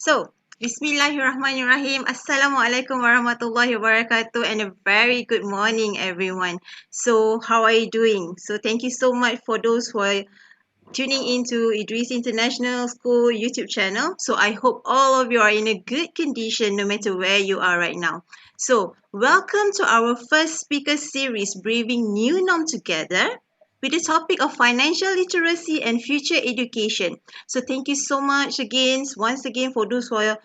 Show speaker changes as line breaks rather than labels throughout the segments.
So, Bismillahirrahmanirrahim. Assalamualaikum warahmatullahi wabarakatuh and a very good morning everyone. So, how are you doing? So, thank you so much for those who are tuning into Idris International School YouTube channel. So, I hope all of you are in a good condition no matter where you are right now. So, welcome to our first speaker series, Braving New Norm Together, with the topic of financial literacy and future education. So thank you so much once again for those who are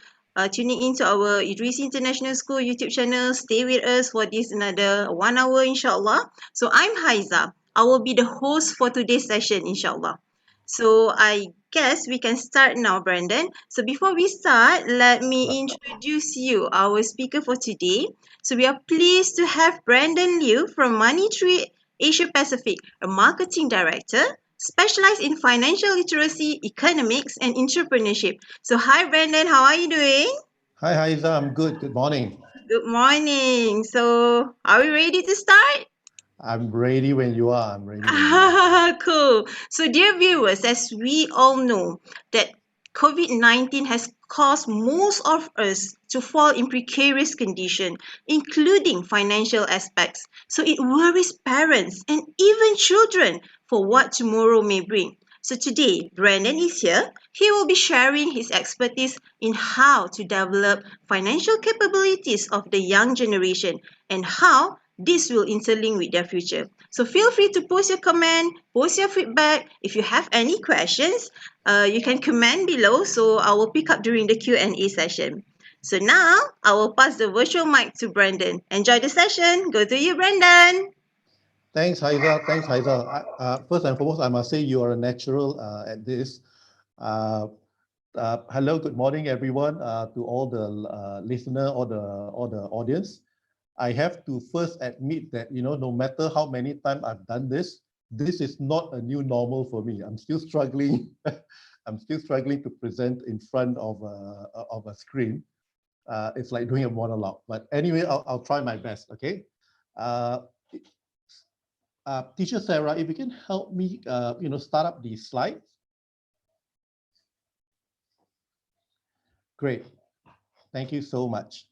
tuning into our Idris International School YouTube channel. Stay with us for this another 1 hour inshallah. So I'm Haiza. I will be the host for today's session inshallah. So I guess we can start now, Brandon. So before we start, let me introduce you, our speaker for today. So we are pleased to have Brandon Liu from Money Tree Asia Pacific, a marketing director specialized in financial literacy, economics, and entrepreneurship. So hi Brandon, how are you doing?
Hi, Haiza. I'm good. Good morning.
Good morning. So are we ready to start?
I'm ready when you are. I'm ready when you are.
Cool. So, dear viewers, as we all know that COVID-19 has caused most of us to fall in precarious condition, including financial aspects. So, it worries parents and even children for what tomorrow may bring. So, today, Brandon is here. He will be sharing his expertise in how to develop financial capabilities of the young generation and how this will interlink with their future. So feel free to post your comment, post your feedback. If you have any questions, you can comment below. So I will pick up during the Q&A session. So now I will pass the virtual mic to Brandon. Enjoy the session. Go to you, Brandon.
Thanks, Haiza. Thanks, Haiza. First and foremost, I must say you are a natural at this. Uh, Hello, good morning, everyone. To all the listener or the audience. I have to first admit that no matter how many times I've done this, this is not a new normal for me. I'm still struggling. I'm still struggling to present in front of a screen. It's like doing a monologue. But anyway, I'll try my best. Okay. Uh, Teacher Sarah, if you can help me, start up the slides. Great. Thank you so much.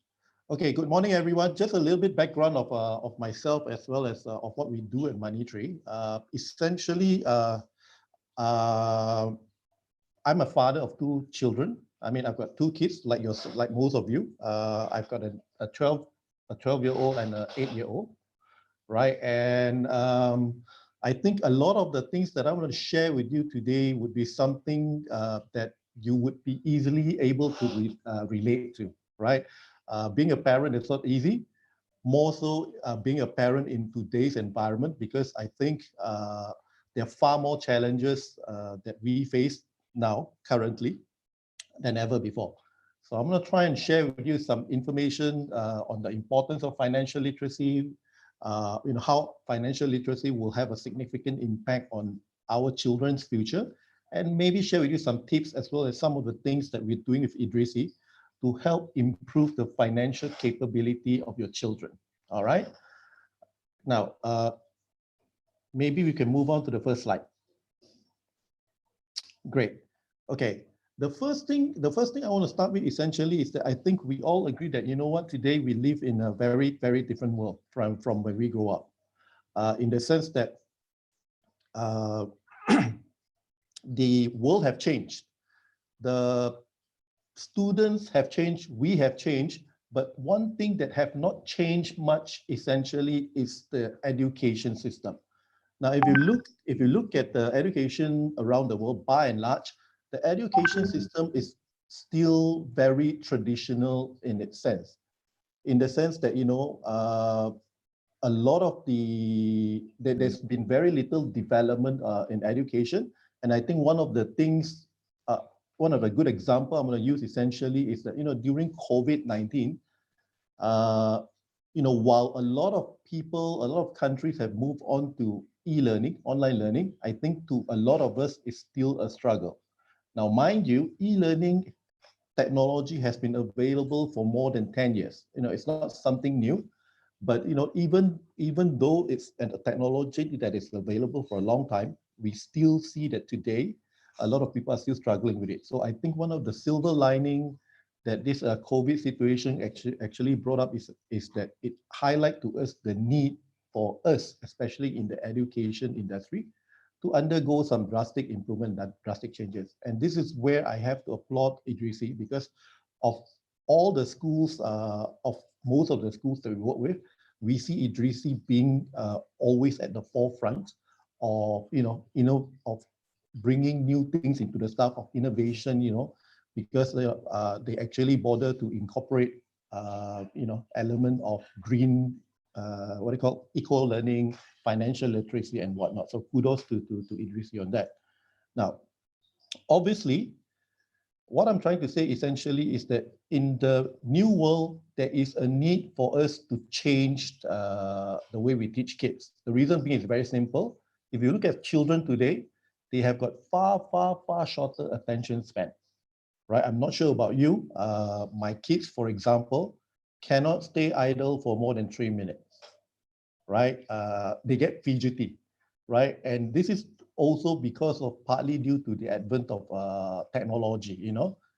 Okay, good morning, everyone. Just a little bit background of myself as well as of what we do at Money Tree. Essentially, uh, I'm a father of two children. I mean, I've got two kids, like most of you. I've got a 12-year-old and an 8-year-old, right? And I think a lot of the things that I want to share with you today would be something that you would be easily able to relate to, right? Being a parent is not easy, more so being a parent in today's environment, because I think there are far more challenges that we face now, currently, than ever before. So I'm going to try and share with you some information on the importance of financial literacy, how financial literacy will have a significant impact on our children's future, and maybe share with you some tips as well as some of the things that we're doing with Idrisi to help improve the financial capability of your children. All right. Now, maybe we can move on to the first slide. Great. Okay. The first thing I want to start with essentially is that I think we all agree that, you know what, today we live in a very, very different world from when we grow up. In the sense that uh, the world have changed. The students have changed, we have changed, but one thing that have not changed much essentially is the education system. Now, if you look at the education around the world, by and large, the education system is still very traditional in its sense, in the sense that a lot of there's been very little development in education, and I think uh, one of the good example I'm going to use essentially is that during COVID-19, uh, while a lot of people, a lot of countries have moved on to e-learning, online learning, I think to a lot of us it's still a struggle. Now, mind you, e-learning technology has been available for more than 10 years. It's not something new, but even though it's a technology that is available for a long time, we still see that today a lot of people are still struggling with it. So I think one of the silver lining that this COVID situation actually brought up is that it highlight to us the need for us, especially in the education industry, to undergo some drastic improvement, drastic changes. And this is where I have to applaud Idrisi, because of all the schools, of most of the schools that we work with, we see Idrisi being always at the forefront of, of bringing new things into the stuff of innovation, because they actually bother to incorporate, element of green, what do you call, equal learning, financial literacy and whatnot. So kudos to Idrisi on that. Now, obviously, what I'm trying to say essentially is that in the new world, there is a need for us to change the way we teach kids. The reason being is very simple. If you look at children today, they have got far shorter attention span, right? I'm not sure about you. My kids, for example, cannot stay idle for more than 3 minutes, right? They get fidgety, right? And this is also because of partly due to the advent of technology.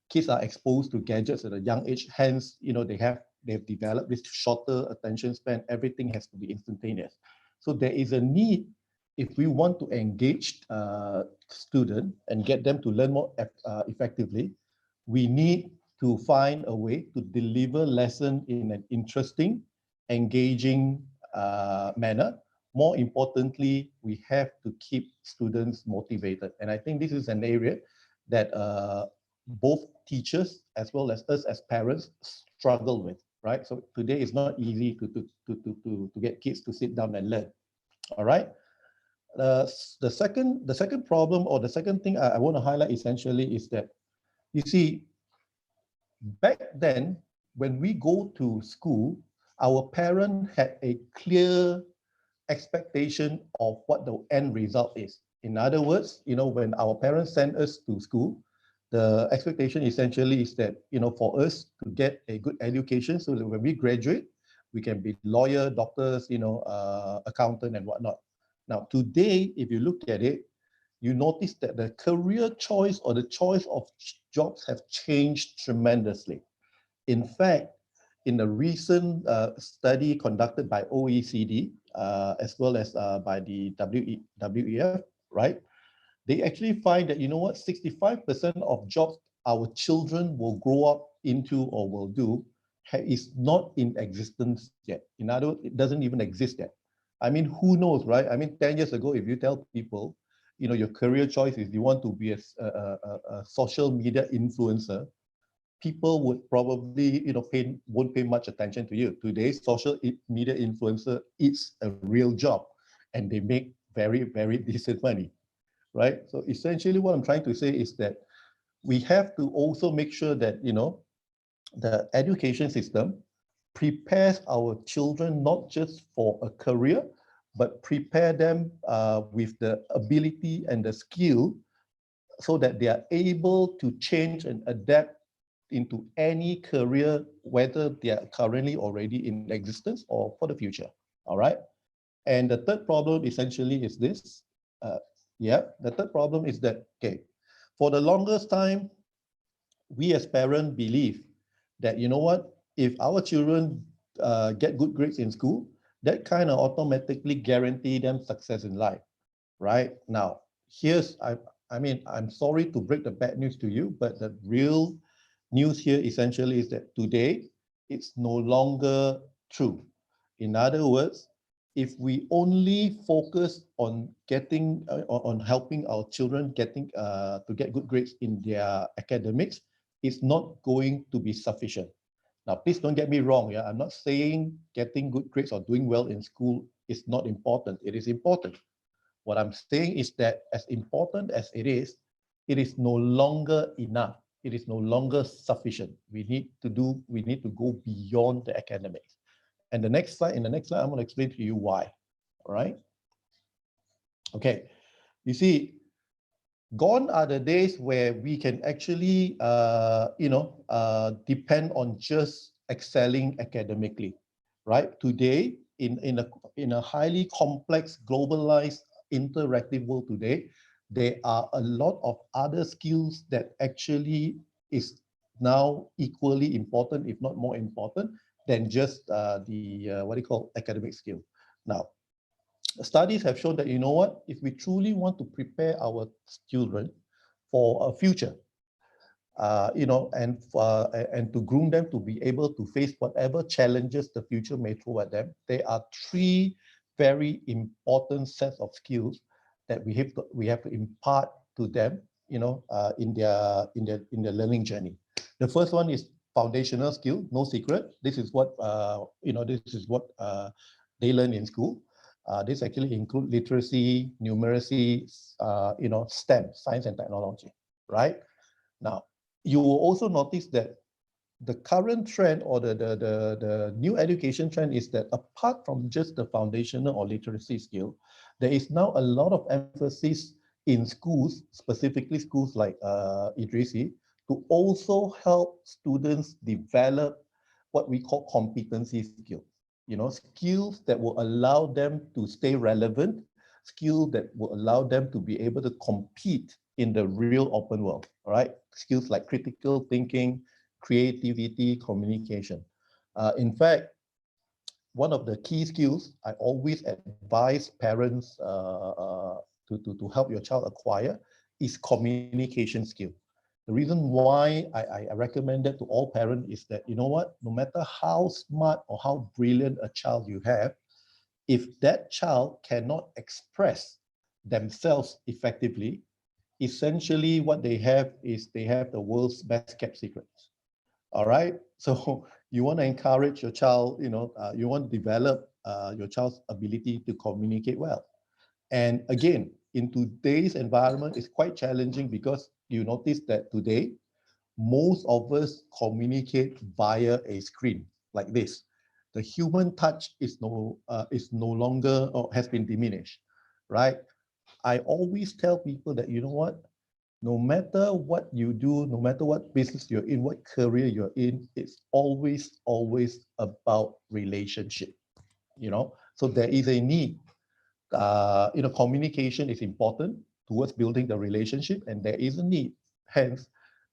Kids are exposed to gadgets at a young age, hence they've developed this shorter attention span. Everything has to be instantaneous. So there is a need, if we want to engage students and get them to learn more effectively, we need to find a way to deliver lesson in an interesting, engaging manner. More importantly, we have to keep students motivated. And I think this is an area that both teachers as well as us as parents struggle with, right? So today is not easy to get kids to sit down and learn. All right. The second problem, or the second thing I want to highlight essentially, is that, you see, back then when we go to school, our parent had a clear expectation of what the end result is. In other words, when our parents send us to school, the expectation essentially is that, for us to get a good education so that when we graduate, we can be lawyer, doctors, accountant and whatnot. Now, today, if you look at it, you notice that the career choice or the choice of jobs have changed tremendously. In fact, in a recent study conducted by OECD, as well as by the WEF, right? They actually find that, 65% of jobs our children will grow up into or will do is not in existence yet. In other words, it doesn't even exist yet. I mean, who knows, right? I mean, 10 years ago, if you tell people, your career choice is you want to be a social media influencer, people would probably, won't pay much attention to you. Today, social media influencer is a real job, and they make very decent money, right? So essentially, what I'm trying to say is that we have to also make sure that, the education system prepares our children not just for a career, but prepare them with the ability and the skill so that they are able to change and adapt into any career, whether they are currently already in existence or for the future. All right. And the third problem essentially is this. The third problem is that, okay, for the longest time, we as parents believe that, if our children get good grades in school, that kind of automatically guarantee them success in life, right? Now, I'm sorry to break the bad news to you, but the real news here essentially is that today it's no longer true. In other words, if we only focus on getting on helping our children getting to get good grades in their academics, it's not going to be sufficient. Now, please don't get me wrong. Yeah, I'm not saying getting good grades or doing well in school is not important. It is important. What I'm saying is that as important as it is no longer enough. It is no longer sufficient. We need to go beyond the academics. And in the next slide, I'm going to explain to you why. All right. Okay. You see, gone are the days where we can actually, depend on just excelling academically, right? Today, in a highly complex, globalized, interactive world today, there are a lot of other skills that actually is now equally important, if not more important, than just what do you call academic skill. Now, studies have shown that, you know what, if we truly want to prepare our children for a future, and to groom them to be able to face whatever challenges the future may throw at them, there are three very important sets of skills that we have to impart to them, in their learning journey. The first one is foundational skill, no secret. This is what they learn in school. This actually include literacy, numeracy, STEM, science and technology, right? Now, you will also notice that the current trend or the new education trend is that apart from just the foundational or literacy skill, there is now a lot of emphasis in schools, specifically schools like Idrisi, to also help students develop what we call competency skills. Skills that will allow them to stay relevant, skills that will allow them to be able to compete in the real open world, all right? Skills like critical thinking, creativity, communication. In fact, one of the key skills I always advise parents to help your child acquire is communication skill. The reason why I recommend that to all parents is that, you know what, no matter how smart or how brilliant a child you have, if that child cannot express themselves effectively, essentially what they have is they have the world's best kept secrets. All right. So you want to encourage your child, you want to develop your child's ability to communicate well. And again, in today's environment, it's quite challenging because you notice that today, most of us communicate via a screen like this. The human touch is no longer, or has been diminished, right? I always tell people that, you know what, no matter what you do, no matter what business you're in, what career you're in, it's always, always about relationship, So there is a need, communication is important towards building the relationship, and there is a need, hence,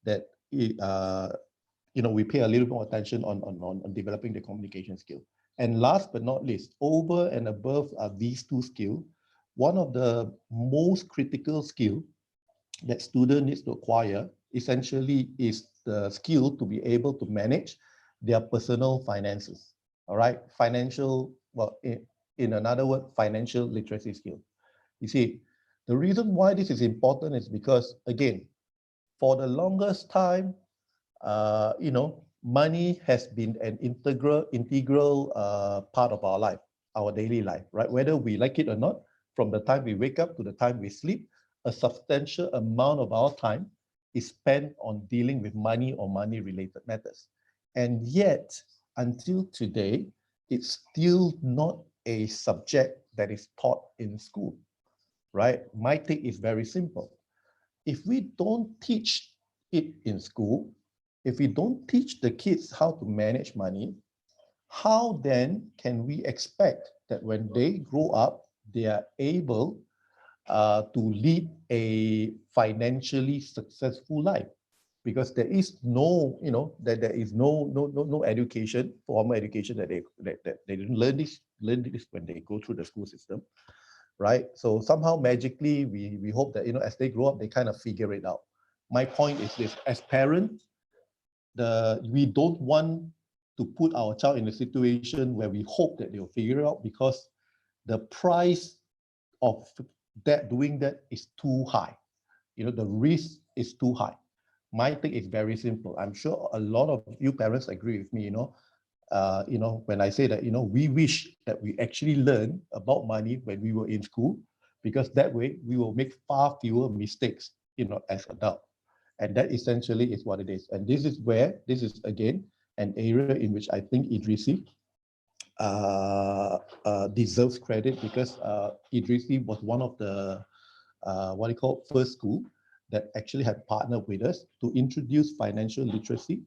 that, we pay a little more attention on developing the communication skill. And last but not least, over and above these two skills, one of the most critical skill that student needs to acquire essentially is the skill to be able to manage their personal finances. All right, in another word, financial literacy skill. You see, the reason why this is important is because, again, for the longest time, money has been an integral part of our life, our daily life, right? Whether we like it or not, from the time we wake up to the time we sleep, a substantial amount of our time is spent on dealing with money or money-related matters. And yet, until today, it's still not a subject that is taught in school, right? My take is very simple. If we don't teach it in school, if we don't teach the kids how to manage money, how then can we expect that when they grow up, they are able to lead a financially successful life? Because there is no, there is no education, formal education that they didn't learn this when they go through the school system, right? So somehow magically we hope that, as they grow up, they kind of figure it out. My point is this: as parents, we don't want to put our child in a situation where we hope that they'll figure it out, because the price of doing that is too high. The risk is too high. My thing is very simple. I'm sure a lot of you parents agree with me, when I say that, we wish that we actually learned about money when we were in school, because that way we will make far fewer mistakes, as adults. And that essentially is what it is. And this is again an area in which I think Idrisi deserves credit, because Idrisi was one of the first school that actually had partnered with us to introduce financial literacy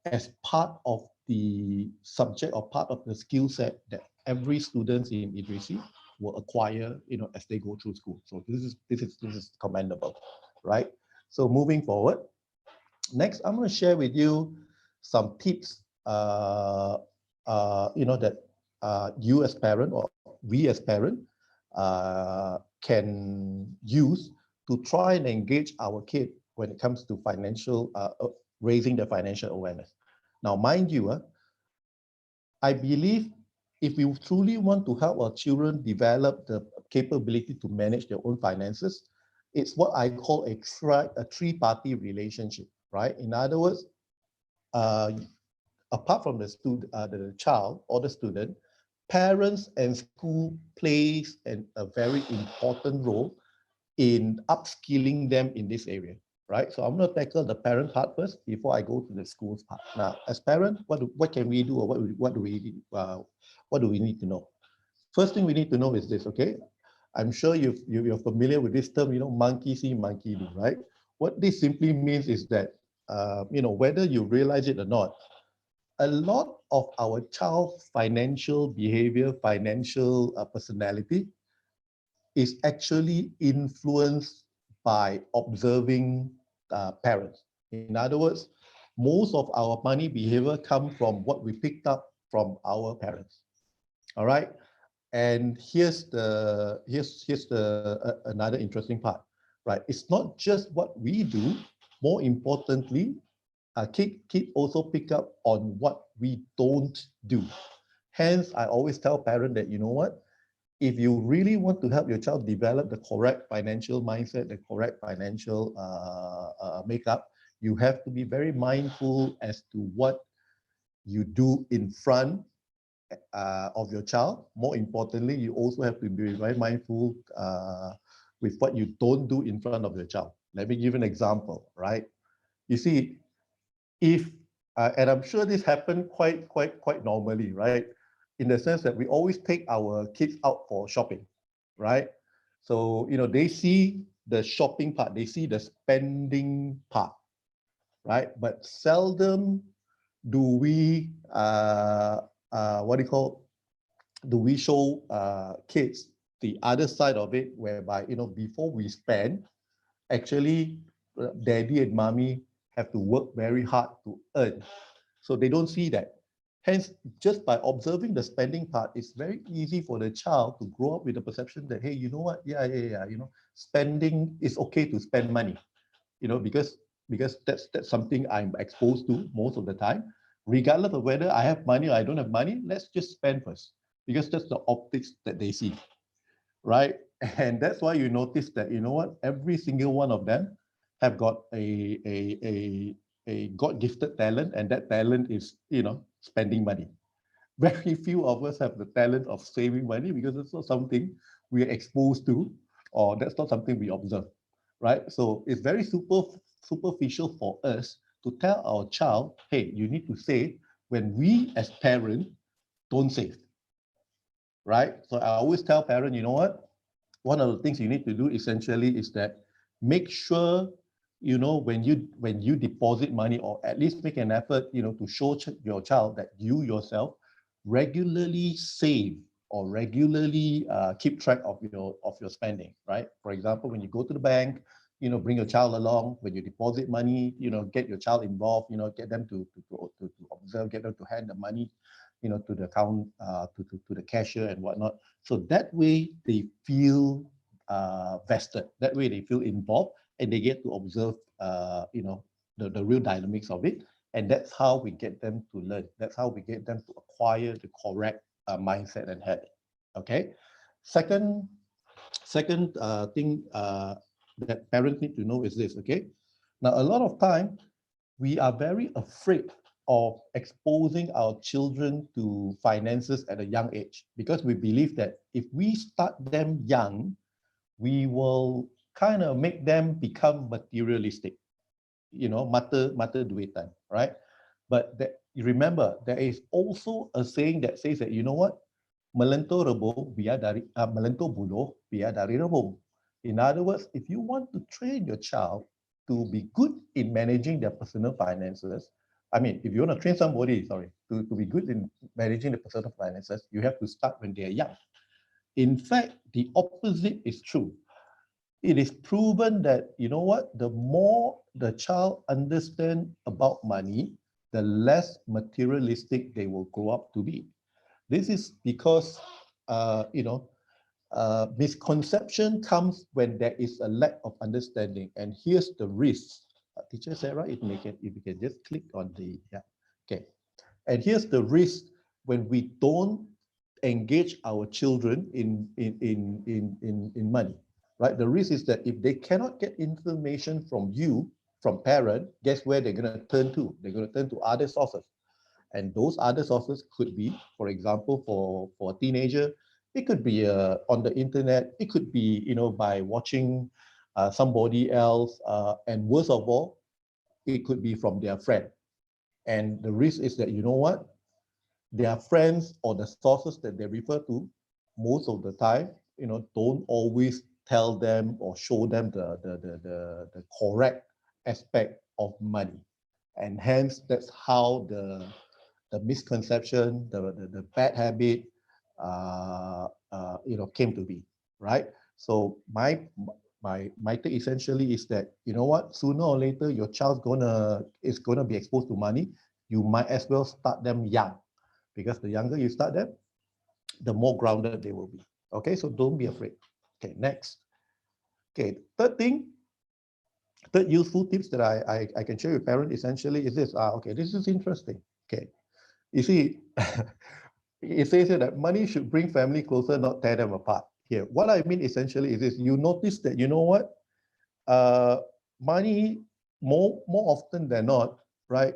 as part of the subject or part of the skill set that every student in Idrisi will acquire, as they go through school. So this is commendable, right? So moving forward, Next, I'm going to share with you some tips, that you as parent or we as parent can use to try and engage our kid when it comes to raising their financial awareness. Now, mind you, I believe if we truly want to help our children develop the capability to manage their own finances, it's what I call a three-party relationship, right? In other words, uh, apart from the child or the student, parents and school plays a very important role in upskilling them in this area, right? So I'm going to tackle the parent part first before I go to the schools part. Now, as parents, what can we do, or what do we need to know? First thing we need to know is this, okay? I'm sure you're familiar with this term, monkey see, monkey do, right? What this simply means is that, whether you realize it or not, a lot of our child's financial behavior, financial personality is actually influenced by observing parents. In other words, most of our money behavior come from what we picked up from our parents. All right. And here's the another interesting part, right? It's not just what we do. More importantly, kid also pick up on what we don't do. Hence, I always tell parents that, you know what, if you really want to help your child develop the correct financial mindset, the correct financial makeup, you have to be very mindful as to what you do in front of your child. More importantly, you also have to be very mindful with what you don't do in front of your child. Let me give an example, right? You see, if and I'm sure this happened quite normally, right? In the sense that we always take our kids out for shopping, right? So they see the shopping part, they see the spending part, right? But seldom do we what do you call do we show kids the other side of it, whereby before we spend, actually daddy and mommy have to work very hard to earn, so they don't see that. Hence, just by observing the spending part, it's very easy for the child to grow up with the perception that, hey, you know what, yeah, spending is okay to spend money, because that's something I'm exposed to most of the time. Regardless of whether I have money or I don't have money, let's just spend first, because that's the optics that they see, right? And that's why you notice that, you know what, every single one of them have got a God-gifted talent, and that talent is, spending money. Very few of us have the talent of saving money, because it's not something we're exposed to, or that's not something we observe, right? So it's very superficial for us to tell our child, hey, you need to save, when we as parents don't save, right? So I always tell parents, you know what? One of the things you need to do essentially is that make sure, when you deposit money, or at least make an effort, to show your child that you yourself regularly save, or regularly keep track of your spending, right? For example, when you go to the bank, bring your child along. When you deposit money, get your child involved, get them to observe, get them to hand the money, to the account, to the cashier and whatnot. So that way they feel vested. That way they feel involved, and they get to observe, the real dynamics of it. And that's how we get them to learn. That's how we get them to acquire the correct mindset and habit. Okay. Second, second thing that parents need to know is this. Okay. Now, a lot of time we are very afraid of exposing our children to finances at a young age, because we believe that if we start them young, we will kind of make them become materialistic, mata duitan, right? But you remember, there is also a saying that says that, you know what, melento buluh biar dari rebung. In other words, if you want to train your child to be good in managing their personal finances, I mean, if you want to train somebody, to be good in managing the personal finances, you have to start when they're young. In fact, the opposite is true. it is proven that, you know what, the more the child understands about money, the less materialistic they will grow up to be. This is because, misconception comes when there is a lack of understanding. And here's the risk. Teacher Sarah, if you can just click on the, yeah, okay. And here's the risk when we don't engage our children in money, right? The risk is that if they cannot get information from you, from parent, guess where they're going to turn to? They're going to turn to other sources. And those other sources could be, for example, for a teenager, it could be on the internet, it could be, by watching somebody else, and worst of all, it could be from their friend. And the risk is that, you know what, their friends or the sources that they refer to, most of the time, don't always tell them or show them the correct aspect of money. And hence, that's how the misconception, the bad habit, came to be, right? So my take essentially is that, you know what, sooner or later your child's is gonna be exposed to money. You might as well start them young, because the younger you start them, the more grounded they will be. Okay, so don't be afraid. Okay, next. Okay, third useful tips that I can share with parents essentially is this. Okay, this is interesting. Okay, you see, it says here that money should bring family closer, not tear them apart. Here, what I mean essentially is this: you notice that, you know what, money, more often than not, right?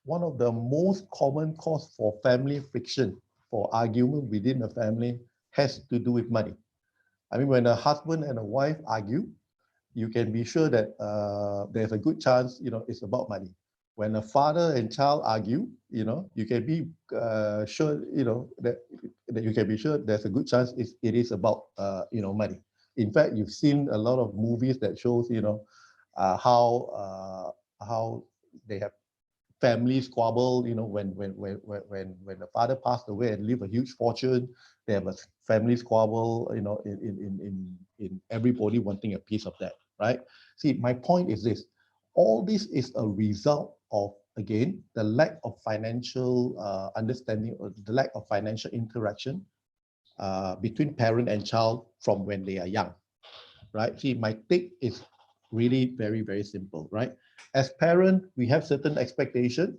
One of the most common cause for family friction, for argument within the family, has to do with money. I mean, when a husband and a wife argue, you can be sure that there's a good chance, it's about money. When a father and child argue, you can be sure, that you can be sure there's a good chance it is about, money. In fact, you've seen a lot of movies that shows, how they have family squabble, when the father passed away and leave a huge fortune, they have a family squabble, in everybody wanting a piece of that, right? See, my point is this: all this is a result of, again, the lack of financial understanding, or the lack of financial interaction between parent and child from when they are young, right? See, my take is really very, very simple, right? As parent, we have certain expectation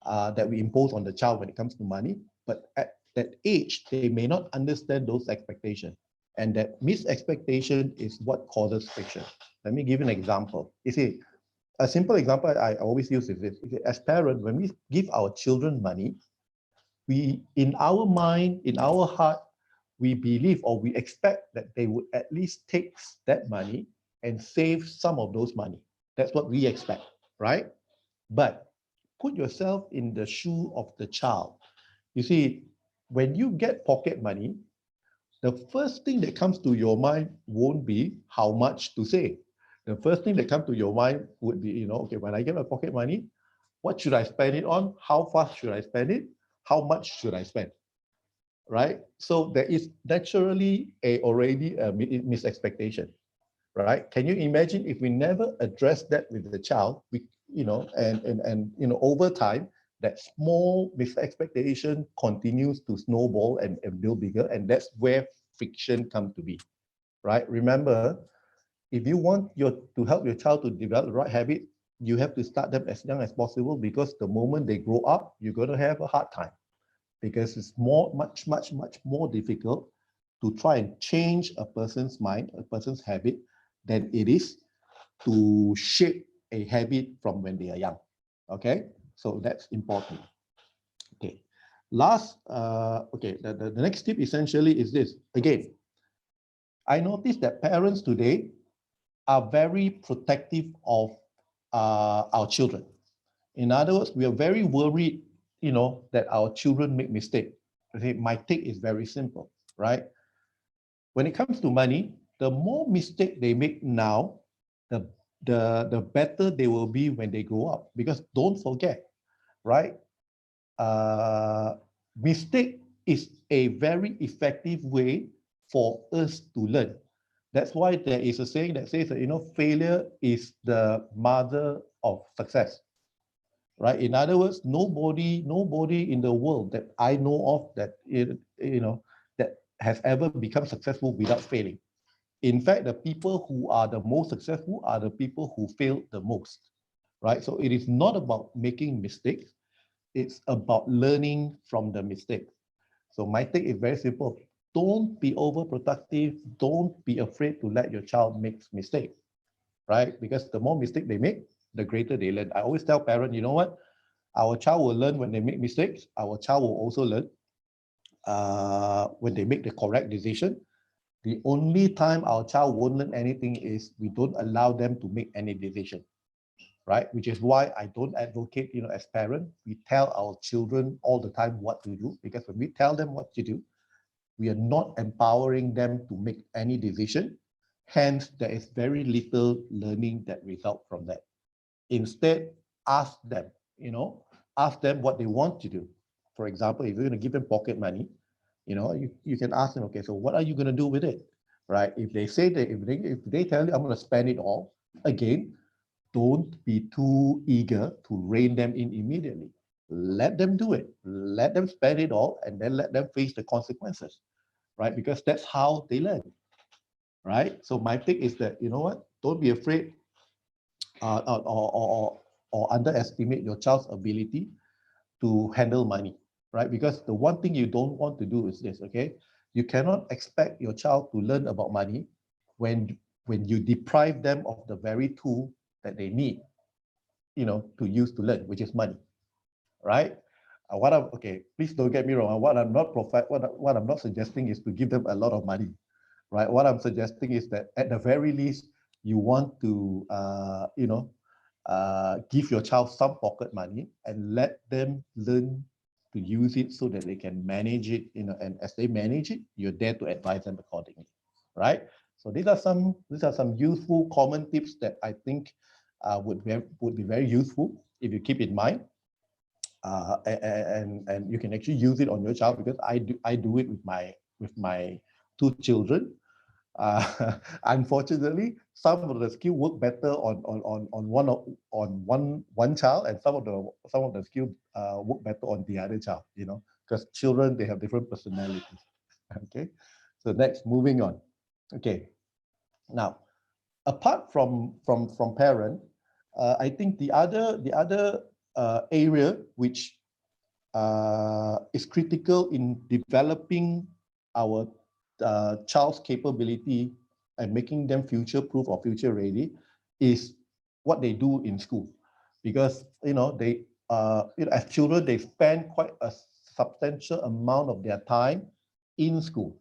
that we impose on the child when it comes to money, but at that age, they may not understand those expectations. And that mis-expectation is what causes friction. Let me give an example. You see, a simple example I always use is this. As parents, when we give our children money, we, in our mind, in our heart, we believe or we expect that they would at least take that money and save some of those money. That's what we expect, right? But put yourself in the shoe of the child. You see, when you get pocket money, the first thing that comes to your mind won't be how much to save. The first thing that comes to your mind would be, okay, when I get my pocket money, what should I spend it on? How fast should I spend it? How much should I spend? Right? So there is naturally already a mis-expectation, right? Can you imagine if we never address that with the child, over time, that small mis-expectation continues to snowball and build bigger, and that's where friction comes to be, right? Remember, if you want to help your child to develop the right habit, you have to start them as young as possible, because the moment they grow up, you're going to have a hard time, because it's much more difficult to try and change a person's mind, a person's habit, than it is to shape a habit from when they are young. Okay, so that's important. Okay, the next tip essentially is this. Again, I noticed that parents today are very protective of our children. In other words, we are very worried, that our children make mistakes. My take is very simple, right? When it comes to money, the more mistake they make now, the the better they will be when they grow up. Because don't forget, right? Mistake is a very effective way for us to learn. That's why there is a saying that says that, failure is the mother of success, right? In other words, nobody in the world that I know of that has ever become successful without failing. In fact, the people who are the most successful are the people who fail the most, right? So it is not about making mistakes. It's about learning from the mistakes. So my take is very simple. Don't be overproductive. Don't be afraid to let your child make mistakes, right? Because the more mistake they make, the greater they learn. I always tell parents, you know what? Our child will learn when they make mistakes. Our child will also learn when they make the correct decision. The only time our child won't learn anything is we don't allow them to make any decision, right? Which is why I don't advocate, as parents, we tell our children all the time what to do, because when we tell them what to do, we are not empowering them to make any decision. Hence, there is very little learning that result from that. Instead, ask them, ask them what they want to do. For example, if you're going to give them pocket money, you can ask them, okay, so what are you going to do with it, right? If they say that, if they tell you, I'm going to spend it all, again, don't be too eager to rein them in immediately. Let them do it. Let them spend it all, and then let them face the consequences, right? Because that's how they learn, right? So my take is that, you know what? Don't be afraid or underestimate your child's ability to handle money, right? Because the one thing you don't want to do is this, okay? You cannot expect your child to learn about money when you deprive them of the very tool that they need, to use to learn, which is money, right? Okay, please don't get me wrong. What I'm not suggesting is to give them a lot of money, right? What I'm suggesting is that at the very least, you want to, give your child some pocket money and let them learn to use it so that they can manage it, and as they manage it, you're there to advise them accordingly, right? So these are some useful common tips that I think would be very useful if you keep in mind, and you can actually use it on your child, because I do it with my two children. Unfortunately, some of the skill work better on one child, and some of the skill work better on the other child. Because children, they have different personalities. Okay, so next, moving on. Okay, now, apart from parent, I think the other area which is critical in developing our child's capability and making them future proof or future ready is what they do in school, because as children, they spend quite a substantial amount of their time in school,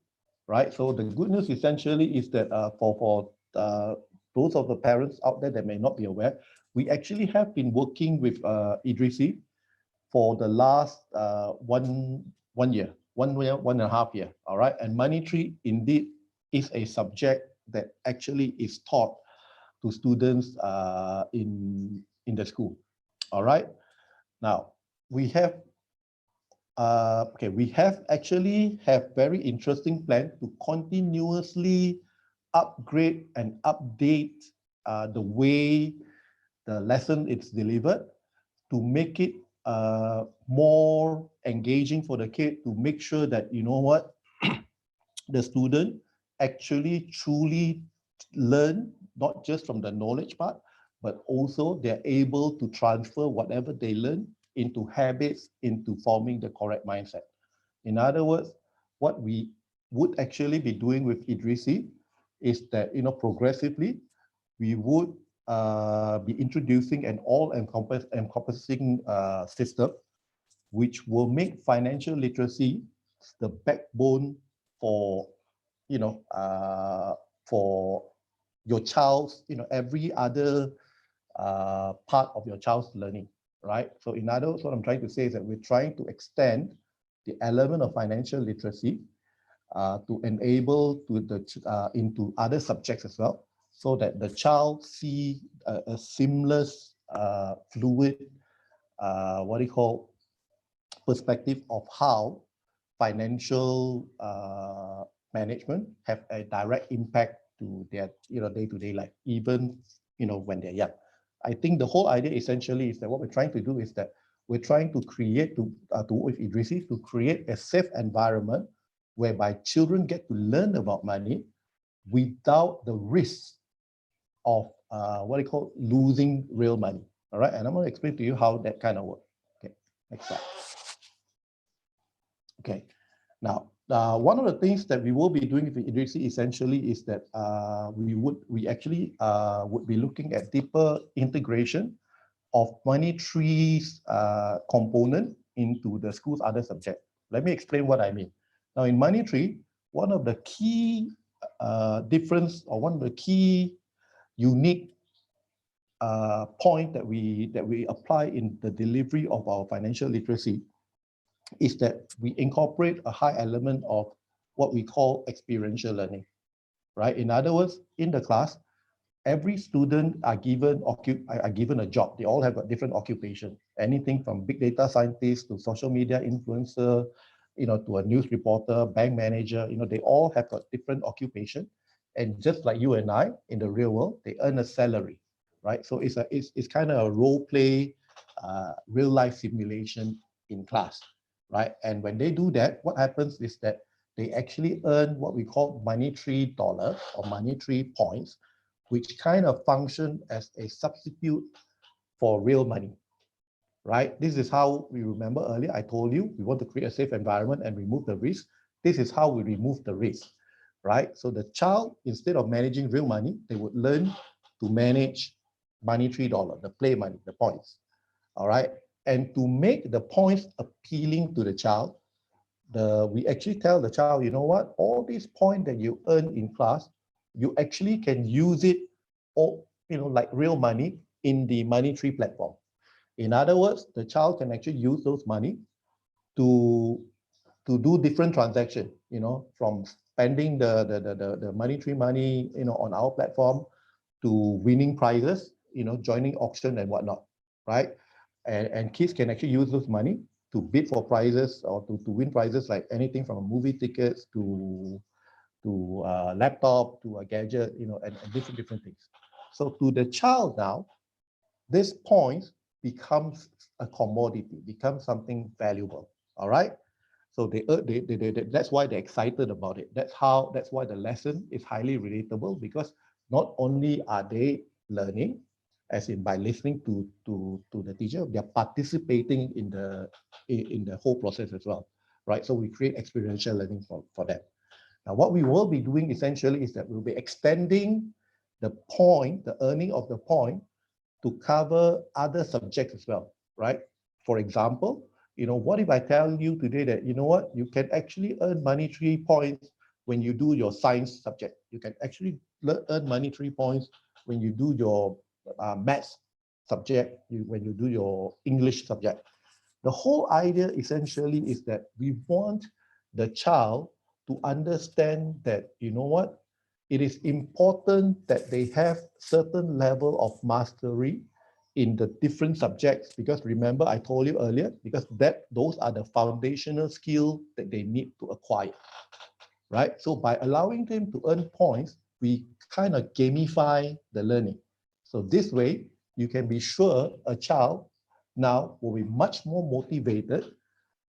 right? So the good news essentially is that for those of the parents out there that may not be aware, we actually have been working with Idrisi for the last 1 year, 1.5 year. All right. And money tree indeed is a subject that actually is taught to students in the school. All right. Now, we have actually have very interesting plan to continuously upgrade and update the way the lesson is delivered, to make it more engaging for the kid, to make sure that, the student actually truly learn, not just from the knowledge part, but also they're able to transfer whatever they learn into habits, into forming the correct mindset. In other words, what we would actually be doing with Idrisi is that, progressively, we would be introducing an all-encompassing system, which will make financial literacy the backbone for, for your child's, every other part of your child's learning, right? So in other words, what I'm trying to say is that we're trying to extend the element of financial literacy to enable into other subjects as well, so that the child see a seamless, fluid, what do you call, perspective of how financial management have a direct impact to their day-to-day life, even when they're young. I think the whole idea essentially is that what we're trying to do is that we're trying to create to with Idrisi to create a safe environment whereby children get to learn about money without the risk of what they call losing real money. All right, and I'm going to explain to you how that kind of works. Okay, next slide. Okay, now one of the things that we will be doing with Idrisi essentially is that we actually would be looking at deeper integration of money trees component into the school's other subject. Let me explain what I mean. Now in money tree, one of the key difference or one of the key unique point that we apply in the delivery of our financial literacy is that we incorporate a high element of what we call experiential learning, right? In other words, in the class, every student are given a job. They all have a different occupation, anything from big data scientist to social media influencer, to a news reporter, bank manager. They all have a different occupation, and just like you and I in the real world, they earn a salary, right? So it's kind of a role play, real life simulation in class, right? And when they do that, what happens is that they actually earn what we call money tree dollars or money tree points, which kind of function as a substitute for real money, right? This is how we remember earlier, I told you, we want to create a safe environment and remove the risk. This is how we remove the risk, right? So the child, instead of managing real money, they would learn to manage money tree dollar, the play money, the points, all right? And to make the points appealing to the child, we actually tell the child, you know what, all these points that you earn in class, you actually can use it, or like real money in the money tree platform. In other words, the child can actually use those money to do different transactions, from spending the money tree money, on our platform, to winning prizes, joining auction and whatnot, right? And kids can actually use those money to bid for prizes or to win prizes, like anything from movie tickets to a laptop to a gadget, and different things. So to the child now, this point becomes a commodity, becomes something valuable. All right. So that's why they're excited about it. That's why the lesson is highly relatable, because not only are they learning, as in by listening to the teacher, they're participating in the whole process as well, right? So we create experiential learning for them. Now, what we will be doing essentially is that we'll be extending the point, the earning of the point, to cover other subjects as well, right? For example, what if I tell you today that, you can actually earn monetary points when you do your science subject. You can actually earn monetary points when you do your maths subject, when you do your English subject. The whole idea essentially is that we want the child to understand that, it is important that they have certain level of mastery in the different subjects, because remember I told you earlier, because those are the foundational skill that they need to acquire, right? So by allowing them to earn points, we kind of gamify the learning. So this way, you can be sure a child now will be much more motivated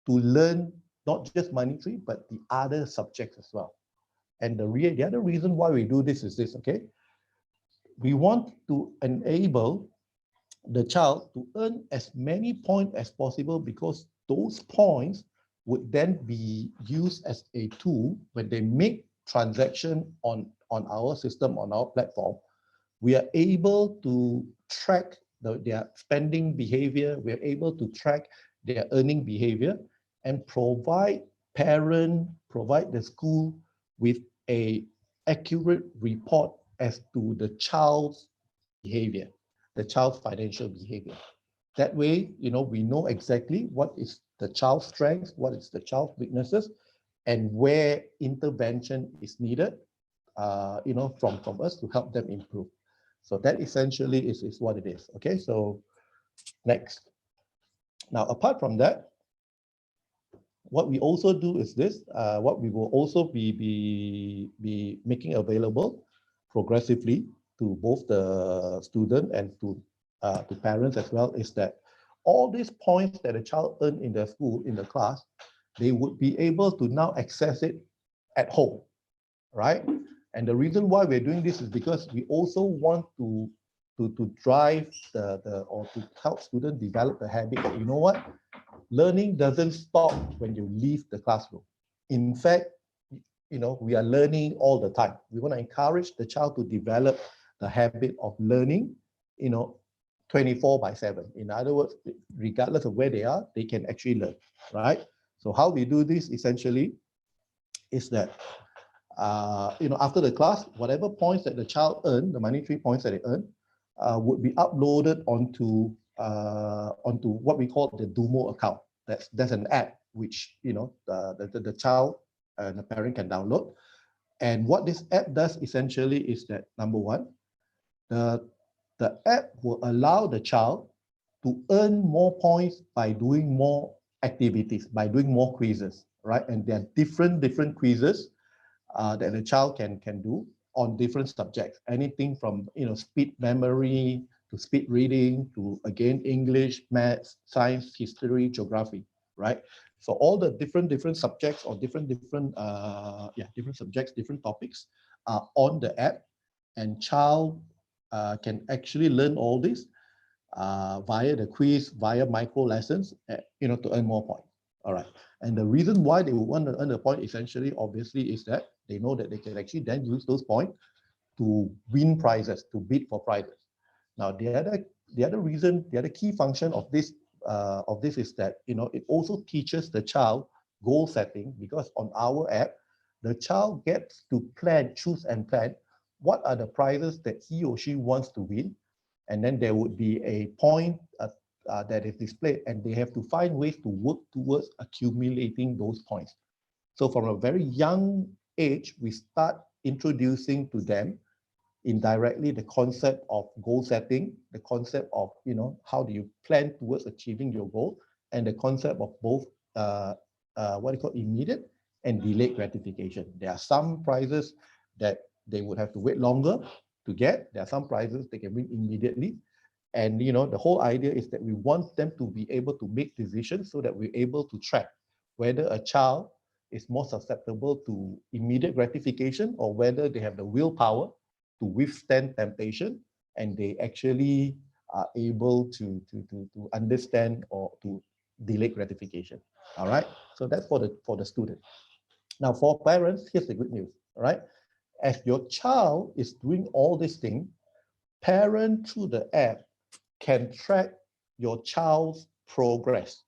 to learn not just monetary, but the other subjects as well. And the other reason why we do this is this, okay? We want to enable the child to earn as many points as possible, because those points would then be used as a tool when they make transaction on our system, on our platform. We are able to track their spending behavior. We are able to track their earning behavior and provide the school with a accurate report as to the child's behavior, the child's financial behavior. That way, we know exactly what is the child's strengths, what is the child's weaknesses, and where intervention is needed, from us to help them improve. So that essentially is what it is. Okay, so next. Now, apart from that, what we also do is this, what we will also be making available progressively to both the student and to parents as well, is that all these points that a child earned in their school, in the class, they would be able to now access it at home, right? And the reason why we're doing this is because we also want to drive or to help students develop the habit that, you know what, learning doesn't stop when you leave the classroom. In fact, we are learning all the time. We want to encourage the child to develop the habit of learning, 24/7. In other words, regardless of where they are, they can actually learn, right? So how we do this essentially is that, after the class, whatever points that the child earned, the monetary points that they earn, would be uploaded onto what we call the Dumo account. That's an app which the child and the parent can download. And what this app does essentially is that, number one, the app will allow the child to earn more points by doing more activities, by doing more quizzes, right? And there are different quizzes that the child can do on different subjects, anything from speed memory to speed reading to, again, English, maths, science, history, geography, right? So all the different subjects or different subjects, different topics are on the app, and child can actually learn all this via the quiz, via micro lessons, to earn more points. All right. And the reason why they would want to earn a point, essentially, obviously, is that they know that they can actually then use those points to win prizes, to bid for prizes. Now, the other key function of this is that it also teaches the child goal setting, because on our app, the child gets to choose and plan what are the prizes that he or she wants to win, and then there would be a point that is displayed, and they have to find ways to work towards accumulating those points. So from a very young age, we start introducing to them indirectly the concept of goal setting, the concept of how do you plan towards achieving your goal, and the concept of both what you call immediate and delayed gratification. There are some prizes that they would have to wait longer to get. There are some prizes they can win immediately. And the whole idea is that we want them to be able to make decisions so that we're able to track whether a child is more susceptible to immediate gratification or whether they have the willpower to withstand temptation, and they actually are able to understand or to delay gratification. All right. So that's for the student. Now, for parents, here's the good news. All right. As your child is doing all these things, parent through the app can track your child's progress.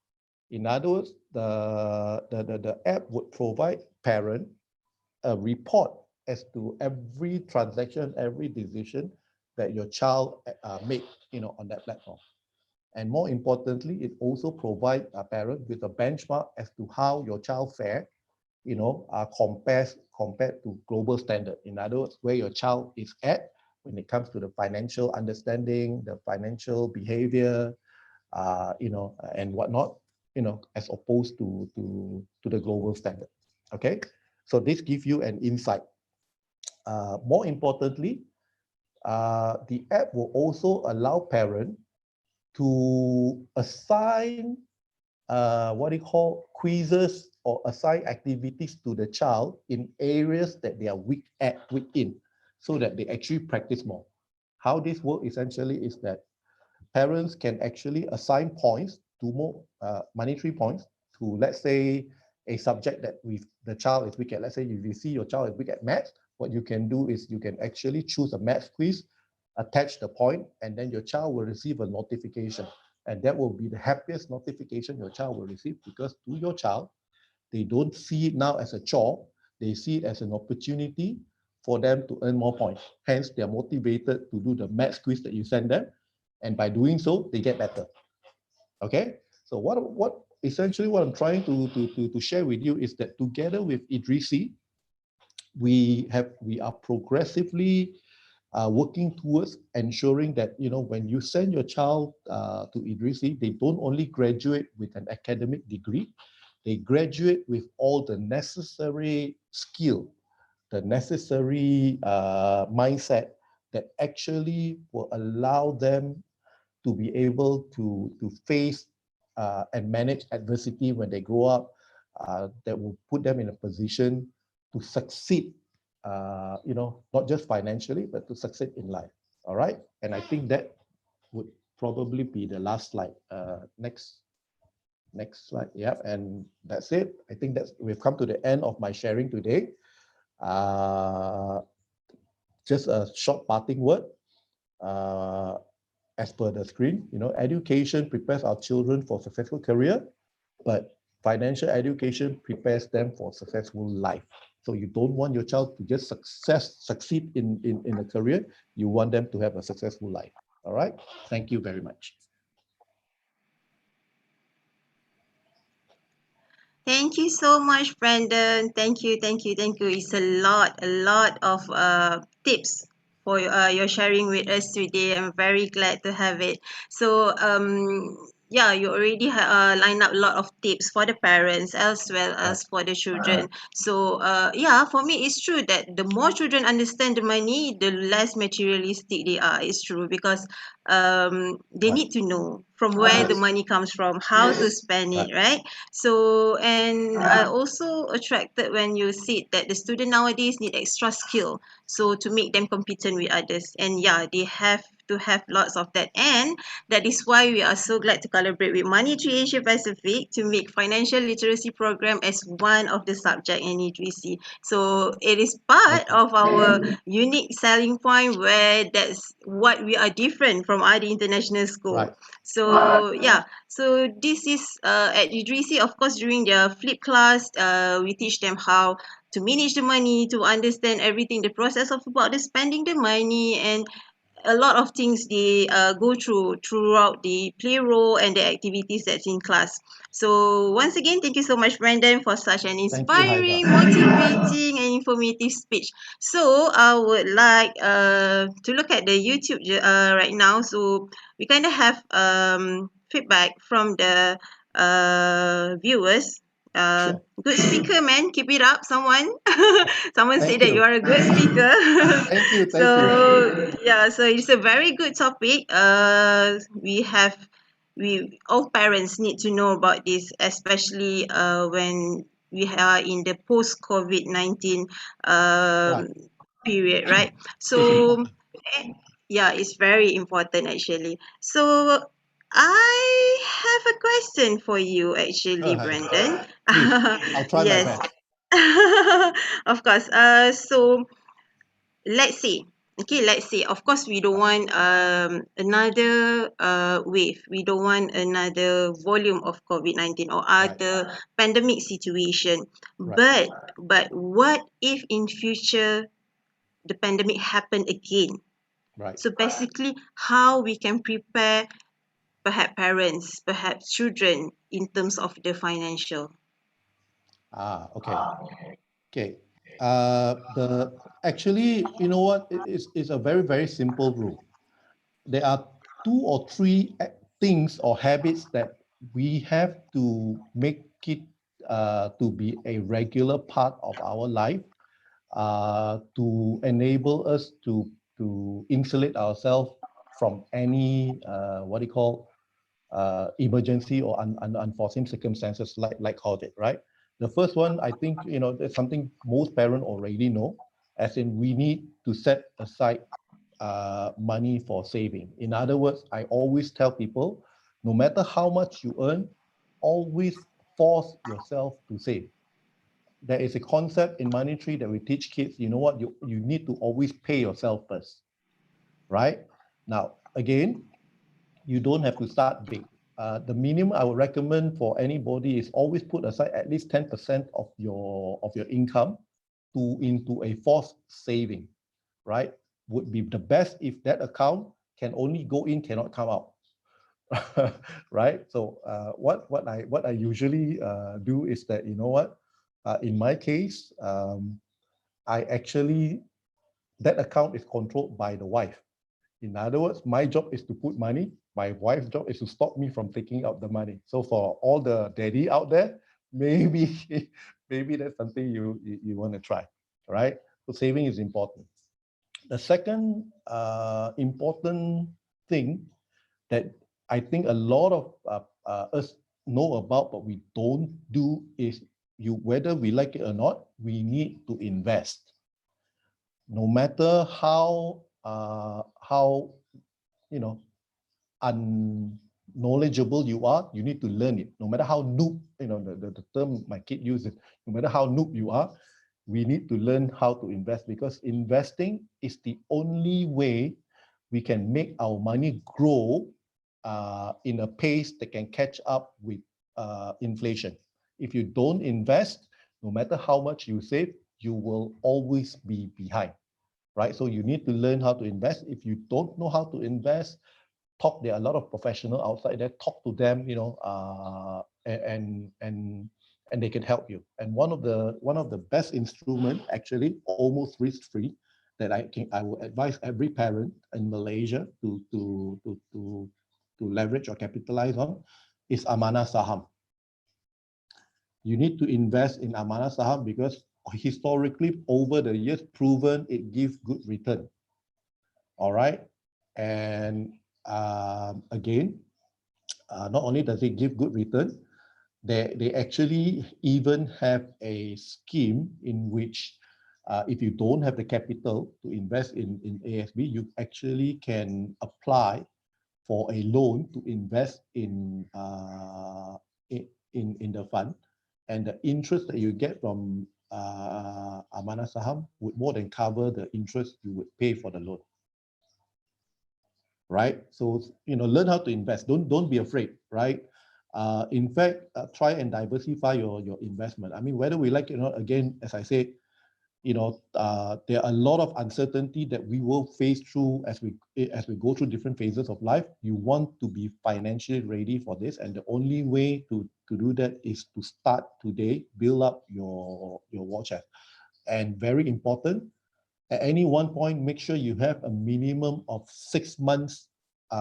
In other words, the app would provide parent a report as to every transaction, every decision that your child made, on that platform. And more importantly, it also provides a parent with a benchmark as to how your child fared, compared to global standard. In other words, where your child is at when it comes to the financial understanding, the financial behavior, and whatnot, as opposed to the global standard. Okay, so this gives you an insight. More importantly, the app will also allow parents to assign what you call quizzes or assign activities to the child in areas that they are weak in, so that they actually practice more. How this works essentially is that parents can actually assign points to more monetary points to, let's say, a subject that the child is weak at. Let's say if you see your child is weak at maths, what you can do is you can actually choose a maths quiz, attach the point, and then your child will receive a notification. And that will be the happiest notification your child will receive, because to your child, they don't see it now as a chore, they see it as an opportunity for them to earn more points. Hence, they're motivated to do the maths quiz that you send them. And by doing so, they get better. Okay? So what essentially what I'm trying to share with you is that together with Idrisi, we are progressively working towards ensuring that when you send your child to Idrisi, they don't only graduate with an academic degree, they graduate with all the necessary skill, the necessary mindset that actually will allow them to be able to face and manage adversity when they grow up, that will put them in a position to succeed, not just financially, but to succeed in life. All right. And I think that would probably be the last slide. Next slide. Yep. And that's it. I think we've come to the end of my sharing today. Just a short parting word. As per the screen, education prepares our children for successful career, but financial education prepares them for successful life. So you don't want your child to just succeed in a career. You want them to have a successful life. All right. Thank you very much.
Thank you so much, Brandon. Thank you, thank you, thank you. It's a lot of tips for your sharing with us today. I'm very glad to have it. So yeah, you already lined up a lot of tips for the parents as well as for the children. So yeah, for me it's true that the more children understand the money, the less materialistic they are. It's true because they need to know from where the money comes from, how to spend it, right? So, and I also attracted when you said that the student nowadays need extra skill, so to make them competent with others. And yeah, they have to have lots of that. And that is why we are so glad to collaborate with Money Tree Asia Pacific to make financial literacy program as one of the subject in E3C. So it is part of our unique selling point where that's what we are different from other international school.
Right.
So yeah, so this is at Idrisi, of course, during their flip class, we teach them how to manage the money, to understand everything, the process of about the spending the money, and a lot of things they go throughout the play role and the activities that's in class. So once again, thank you so much, Brandon, for such an inspiring, motivating, and informative speech. So I would like to look at the YouTube right now. So we kind of have feedback from the viewers.
Sure.
Good speaker, man. Keep it up, someone. Someone
Thank
said that
you.
you are a good speaker.
Thank you. Thank you.
So yeah, so it's a very good topic. We all parents need to know about this, especially when we are in the post COVID-19
Right.
period, right? So yeah, it's very important actually. So I have a question for you actually,
Go ahead.
Brandon.
Please. I'll try my
Yes.
best.
Of course. So let's say, okay, let's say, of course, we don't want another wave. We don't want another volume of COVID-19 or other pandemic situation.
Right.
But what if in future the pandemic happen again?
Right.
So basically, how we can prepare perhaps parents, perhaps children in terms of the financial.
Okay. Okay. Actually, you know what? It's a very, very simple rule. There are 2 or 3 things or habits that we have to make it to be a regular part of our life, to enable us to insulate ourselves from any what do you call emergency or unforeseen circumstances like COVID, right? The first one, I think, that's something most parents already know, as in we need to set aside money for saving. In other words, I always tell people, no matter how much you earn, always force yourself to save. There is a concept in Money Tree that we teach kids, you know what, you need to always pay yourself first, right? Now, again, you don't have to start big. The minimum I would recommend for anybody is always put aside at least 10% of your income into a forced saving, right? Would be the best if that account can only go in, cannot come out. Right? So what I usually do is that, you know what, in my case, I actually, that account is controlled by the wife. In other words, my job is to put money. My wife's job is to stop me from taking out the money. So for all the daddy out there, maybe maybe that's something you want to try, right? So saving is important. The second important thing that I think a lot of us know about, but we don't do is whether we like it or not, we need to invest. No matter how you know unknowledgeable you are, you need to learn it. No matter how noob, the term my kid uses, no matter how noob you are, we need to learn how to invest, because investing is the only way we can make our money grow in a pace that can catch up with inflation. If you don't invest, no matter how much you save, you will always be behind, right? So you need to learn how to invest. If you don't know how to invest, there are a lot of professionals outside there, talk to them, and they can help you. And one of the best instrument, actually almost risk-free, that I will advise every parent in Malaysia to leverage or capitalize on is Amanah Saham. You need to invest in Amanah Saham because historically over the years proven it gives good return. All right, and again, not only does it give good return, they actually even have a scheme in which if you don't have the capital to invest in ASB, you actually can apply for a loan to invest in the fund, and the interest that you get from Amanah Saham would more than cover the interest you would pay for the loan. Right? So, learn how to invest. Don't be afraid, right? In fact, try and diversify your investment. I mean, whether we like it or not, again, as I said, there are a lot of uncertainty that we will face through as we go through different phases of life. You want to be financially ready for this, and the only way to do that is to start today, build up your war chest. And very important, at any one point, make sure you have a minimum of 6 months, 6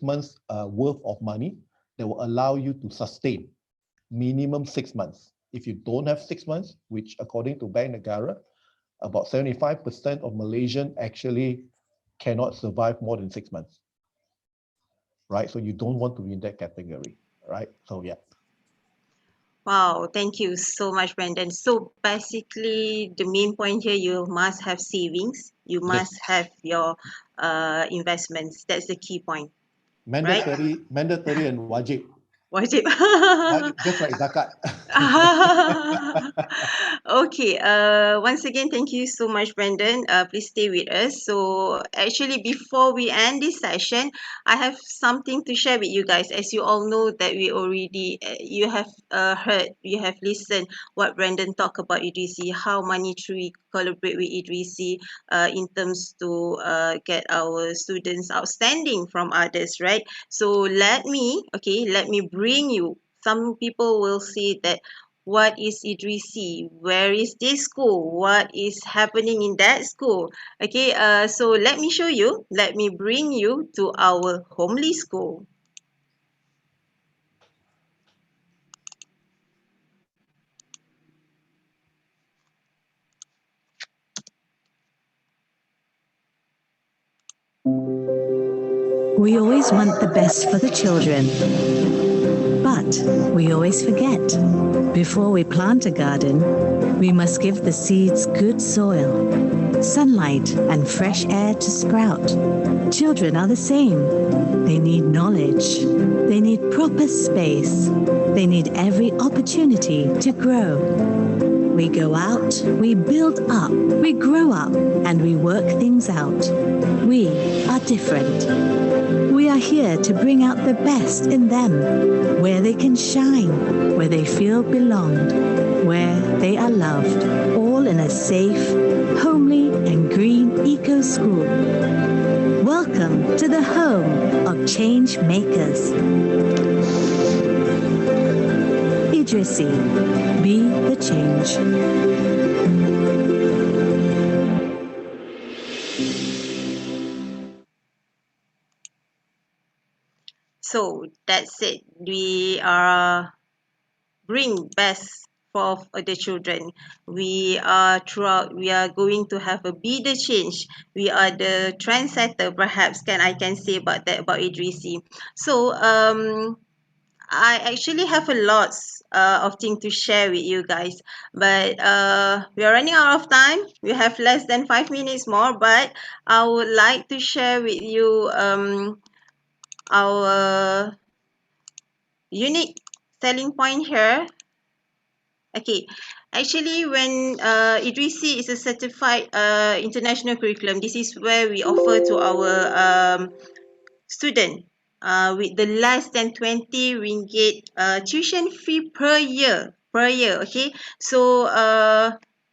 months worth of money that will allow you to sustain. Minimum 6 months. If you don't have 6 months, which according to Bank Negara, about 75% of Malaysians actually cannot survive more than 6 months. Right? So you don't want to be in that category. Right? So yeah.
Wow, thank you so much, Brandon. So basically, the main point here, you must have savings, you must have your investments. That's the key point, right?
Mandatory and wajib.
Wajib.
Just like zakat.
Okay, once again, thank you so much, Brandon. Please stay with us. So actually, before we end this session, I have something to share with you guys. As you all know that we already, you have heard, you have listened what Brandon talked about Idrisi, how Money Tree collaborate with Idrisi in terms to get our students outstanding from others, right? So let me bring you. Some people will say that what is Idrisi? Where is this school? What is happening in that school? Okay, so let me show you. Let me bring you to our homely school.
We always want the best for the children, but we always forget. Before we plant a garden, we must give the seeds good soil, sunlight, and fresh air to sprout. Children are the same. They need knowledge. They need proper space. They need every opportunity to grow. We go out, we build up, we grow up, and we work things out. We are different. We are here to bring out the best in them, where they can shine, where they feel belonged, where they are loved, all in a safe, homely and green eco school. Welcome to the home of change makers. Idrisi, be the change.
So that's it. We are bring best for the children. We are going to have a be the change. We are the trendsetter, perhaps I can say about that about Idrisi. So I actually have a lots of things to share with you guys, but we are running out of time. We have less than 5 minutes more, but I would like to share with you our unique selling point here. Okay, actually, when Idrisi is a certified international curriculum, this is where we offer to our student with the less than 20 ringgit tuition fee per year. Okay, so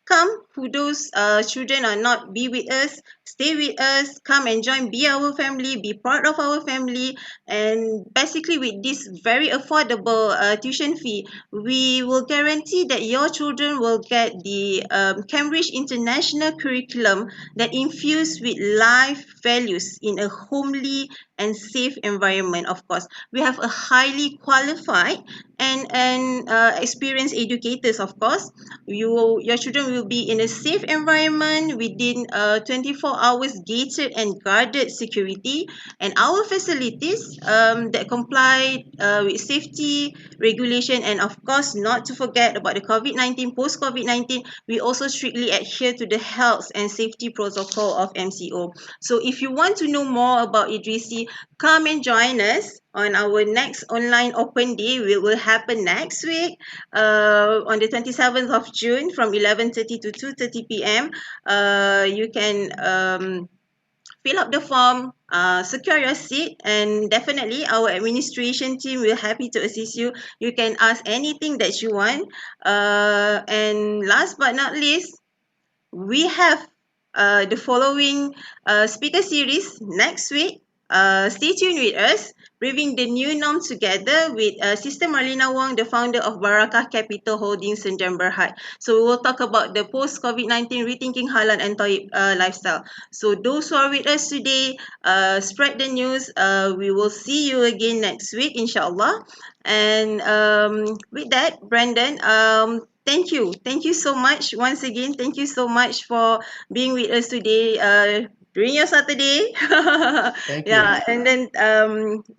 come, who those children are not be with us, stay with us, come and join, be our family, be part of our family. And basically with this very affordable tuition fee, we will guarantee that your children will get the Cambridge International Curriculum that infused with life values in a homely and safe environment. Of course, we have a highly qualified and experienced educators. Of course, your children will be in a safe environment within 24 hours gated and guarded security, and our facilities that comply with safety regulation, and of course not to forget about the COVID-19, post COVID-19, we also strictly adhere to the health and safety protocol of MCO. So if you want to know more about Idrisi, come and join us on our next online open day. It will happen next week on the 27th of June from 11:30 to 2:30 p.m. You can fill up the form, secure your seat, and definitely our administration team will happy to assist you. You can ask anything that you want. And last but not least, we have the following speaker series next week. Stay tuned with us, braving the new norm together with Sister Marlena Wong, the founder of Barakah Capital Holdings Sdn Bhd. So we will talk about the post-COVID-19 rethinking halal and toy lifestyle. So those who are with us today, spread the news. We will see you again next week, inshallah. And with that, Brandon, thank you. Thank you so much once again. Thank you so much for being with us today during your Saturday.
Thank you.
Yeah, and then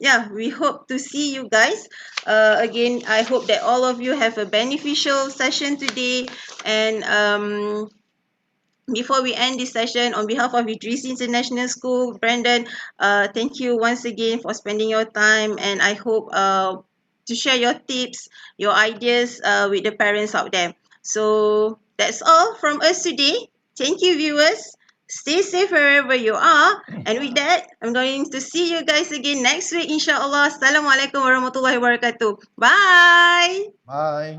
yeah, we hope to see you guys again. I hope that all of you have a beneficial session today. And before we end this session, on behalf of Idrisi International School, Brandon, thank you once again for spending your time, and I hope to share your tips, your ideas with the parents out there. So that's all from us today. Thank you, viewers. Stay safe wherever you are. And with that, I'm going to see you guys again next week, inshallah. Assalamualaikum warahmatullahi wabarakatuh. Bye.
Bye.